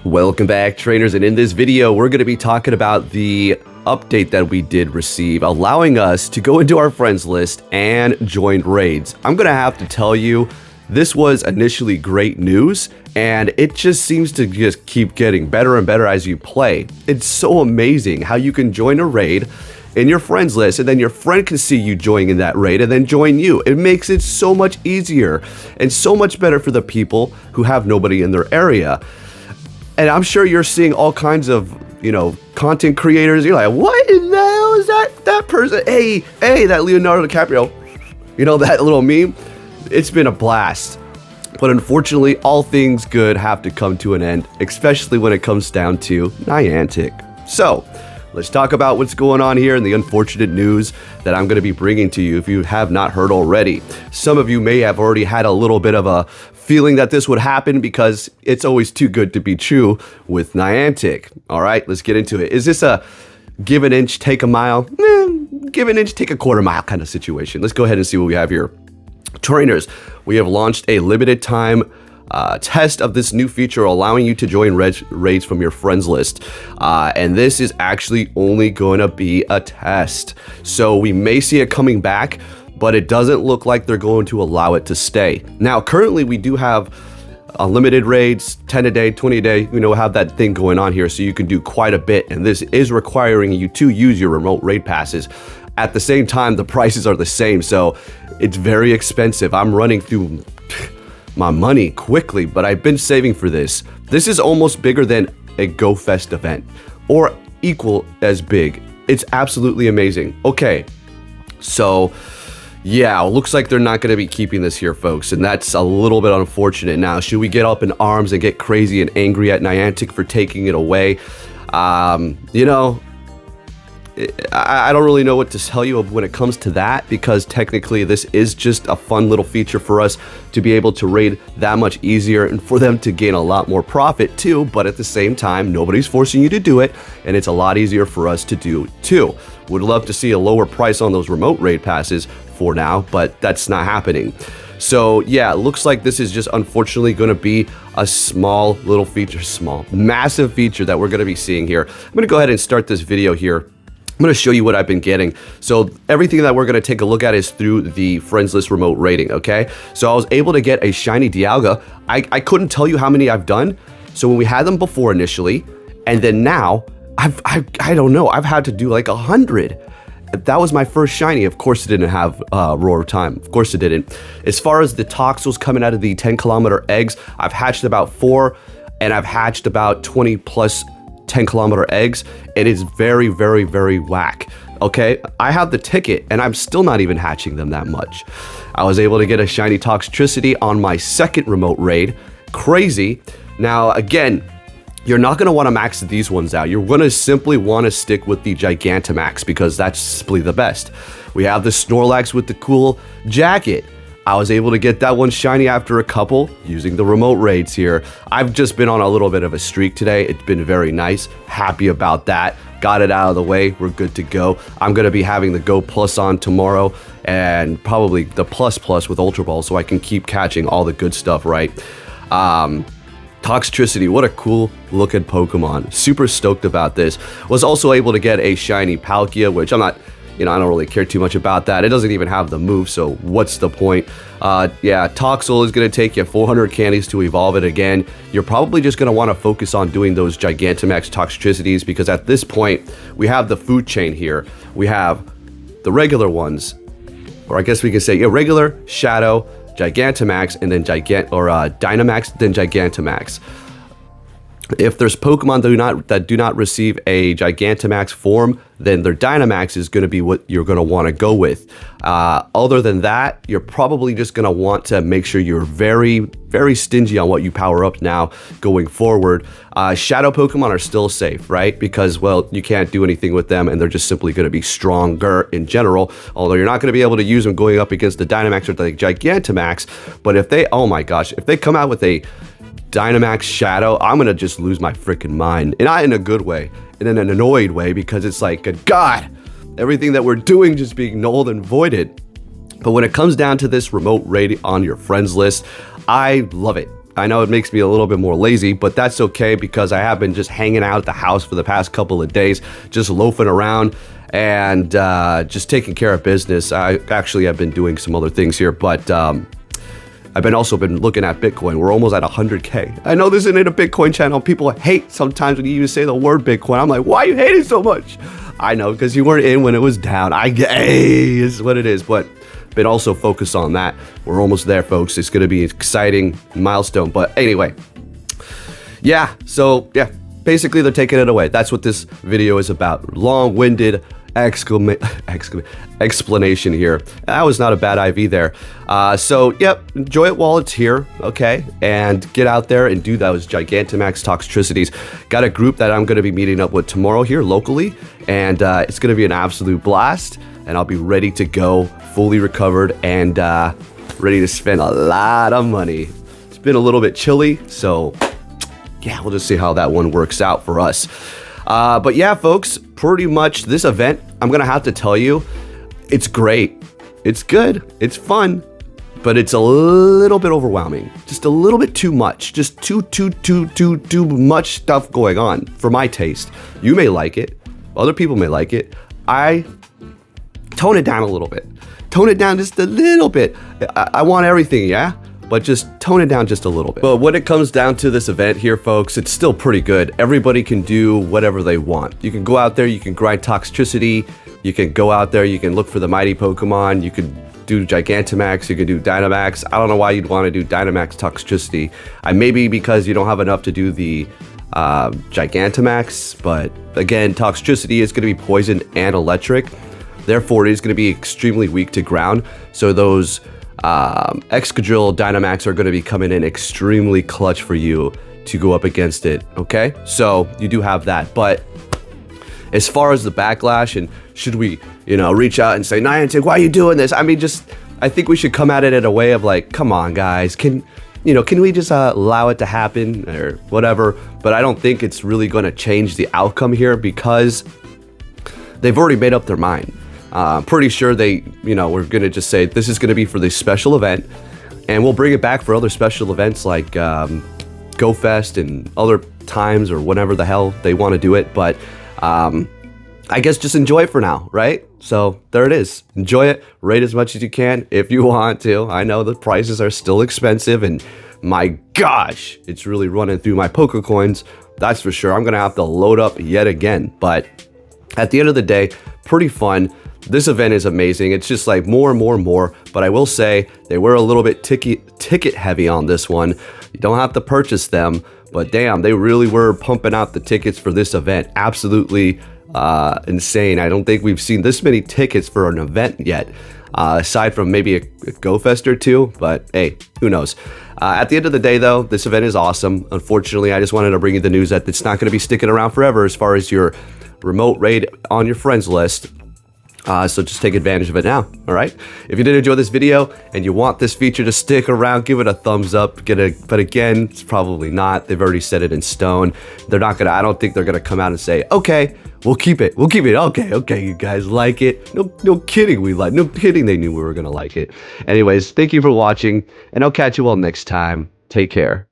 Welcome back, trainers, and in this video we're going to be talking about the update that we did receive, allowing us to go into our friends list and join raids. I'm going to have to tell you, this was initially great news, and it just seems to just keep getting better and better as you play. It's so amazing how you can join a raid in your friends list, and then your friend can see you joining in that raid and then join you. It makes it so much easier and so much better for the people who have nobody in their area. And I'm sure you're seeing all kinds of, content creators. You're like, what in the hell is that person? Hey, that Leonardo DiCaprio, that little meme? It's been a blast. But unfortunately, all things good have to come to an end, especially when it comes down to Niantic. So, let's talk about what's going on here and the unfortunate news that I'm going to be bringing to you if you have not heard already. Some of you may have already had a little bit of a feeling that this would happen because it's always too good to be true with Niantic. All right, let's get into it. Is this a give an inch, take a mile? Give an inch, take a quarter mile kind of situation. Let's go ahead and see what we have here. Trainers, we have launched a limited time test of this new feature allowing you to join raids from your friends list. And this is actually only going to be a test. So we may see it coming back, but it doesn't look like they're going to allow it to stay. Now, currently we do have unlimited raids, 10 a day, 20 a day, have that thing going on here, so you can do quite a bit. And this is requiring you to use your remote raid passes. At the same time, the prices are the same, so it's very expensive. I'm running through my money quickly, but I've been saving for this. This is almost bigger than a GoFest event, or equal as big. It's absolutely amazing. Okay, so yeah, looks like they're not going to be keeping this here, folks, and that's a little bit unfortunate. Now, should we get up in arms and get crazy and angry at Niantic for taking it away? I don't really know what to tell you when it comes to that, because technically this is just a fun little feature for us to be able to raid that much easier and for them to gain a lot more profit too. But at the same time, nobody's forcing you to do it, and it's a lot easier for us to do too. Would love to see a lower price on those remote raid passes for now, but that's not happening. So yeah, it looks like this is just unfortunately going to be a small little feature, massive feature that we're going to be seeing here. I'm going to go ahead and start this video here. I'm going to show you what I've been getting. So everything that we're going to take a look at is through the friends list remote rating, okay? So I was able to get a shiny Dialga. I couldn't tell you how many I've done. So when we had them before initially, and then now, I don't know, I've had to do like 100. That was my first shiny. Of course it didn't have roar time. Of course it didn't. As far as the toxels coming out of the 10-kilometer eggs, I've hatched about 4, and I've hatched about 20 plus 10-kilometer eggs. It is very, very, very whack. Okay, I have the ticket and I'm still not even hatching them that much. I was able to get a shiny Toxtricity on my second remote raid. Crazy. Now, again, you're not going to want to max these ones out. You're going to simply want to stick with the Gigantamax because that's simply the best. We have the Snorlax with the cool jacket. I was able to get that one shiny after a couple using the remote raids here. I've just been on a little bit of a streak today. It's been very nice. Happy about that. Got it out of the way. We're good to go. I'm going to be having the Go Plus on tomorrow and probably the Plus Plus with Ultra Ball so I can keep catching all the good stuff, right? Toxtricity, what a cool looking Pokemon. Super stoked about this. Was also able to get a shiny Palkia, which I'm not... I don't really care too much about that. It doesn't even have the move, so what's the point? Yeah, Toxel is going to take you 400 candies to evolve it again. You're probably just going to want to focus on doing those Gigantamax Toxtricities because at this point, we have the food chain here. We have the regular ones, or I guess we can say regular, Shadow, Gigantamax, and then Dynamax, then Gigantamax. If there's Pokemon that do not receive a Gigantamax form, then their Dynamax is going to be what you're going to want to go with. Other than that, you're probably just going to want to make sure you're very, very stingy on what you power up now going forward. Shadow Pokemon are still safe, right? Because, well, you can't do anything with them, and they're just simply going to be stronger in general. Although you're not going to be able to use them going up against the Dynamax or the Gigantamax. But if they, oh my gosh, if they come out with a Dynamax Shadow, I'm gonna just lose my freaking mind, and not in a good way, in an annoyed way, because it's like, good God, everything that we're doing just being nulled and voided. But when it comes down to this remote raid on your friends list, I love it. I know it makes me a little bit more lazy, but that's okay because I have been just hanging out at the house for the past couple of days, just loafing around and just taking care of business. I actually have been doing some other things here, but I've also been looking at Bitcoin. We're almost at 100K. I know this isn't a Bitcoin channel. People hate sometimes when you even say the word Bitcoin. I'm like, why are you hating so much? I know, because you weren't in when it was down. Hey, is what it is. But been also focused on that. We're almost there, folks. It's going to be an exciting milestone. But anyway, yeah. So yeah, basically they're taking it away. That's what this video is about. Long-winded explanation here. That was not a bad IV there. So yep, enjoy it while it's here, okay? And get out there and do those Gigantamax Toxtricities. Got a group that I'm going to be meeting up with tomorrow here locally, and it's going to be an absolute blast. And I'll be ready to go, fully recovered and ready to spend a lot of money. It's been a little bit chilly, so yeah, we'll just see how that one works out for us. But yeah, folks, pretty much this event, I'm going to have to tell you, it's great. It's good. It's fun, but it's a little bit overwhelming. Just a little bit too much. Just too much stuff going on for my taste. You may like it. Other people may like it. I tone it down a little bit. Tone it down just a little bit. I want everything, yeah? But just tone it down just a little bit. But when it comes down to this event here, folks, it's still pretty good. Everybody can do whatever they want. You can go out there, you can grind Toxtricity, you can go out there, you can look for the mighty Pokemon, you can do Gigantamax, you can do Dynamax. I don't know why you'd want to do Dynamax Toxtricity. Maybe because you don't have enough to do the Gigantamax, but again, Toxtricity is going to be poison and electric. Therefore, it is going to be extremely weak to ground. So those Excadrill Dynamax are going to be coming in extremely clutch for you to go up against it, okay? So you do have that, but as far as the backlash and should we, reach out and say, Niantic, why are you doing this? I mean, I think we should come at it in a way of like, come on, guys, can we just allow it to happen or whatever? But I don't think it's really going to change the outcome here because they've already made up their mind. I'm pretty sure we're going to just say this is going to be for this special event, and we'll bring it back for other special events like Go Fest and other times or whenever the hell they want to do it. But I guess just enjoy it for now, right? So there it is. Enjoy it. Rate as much as you can if you want to. I know the prices are still expensive, and my gosh, it's really running through my Pokecoins. That's for sure. I'm going to have to load up yet again. But at the end of the day, pretty fun. This event is amazing. It's just like more and more and more, but I will say they were a little bit ticket heavy on this one. You don't have to purchase them, but damn, they really were pumping out the tickets for this event. Absolutely insane. I don't think we've seen this many tickets for an event yet, aside from maybe a Go Fest or two, but hey, who knows? At the end of the day, though, this event is awesome. Unfortunately, I just wanted to bring you the news that it's not going to be sticking around forever as far as your remote raid on your friends list. So just take advantage of it now, all right? If you did enjoy this video and you want this feature to stick around, give it a thumbs up. But again, it's probably not. They've already set it in stone. They're not gonna. I don't think they're gonna come out and say, "Okay, we'll keep it. We'll keep it. Okay, you guys like it." No kidding. No kidding. They knew we were gonna like it. Anyways, thank you for watching, and I'll catch you all next time. Take care.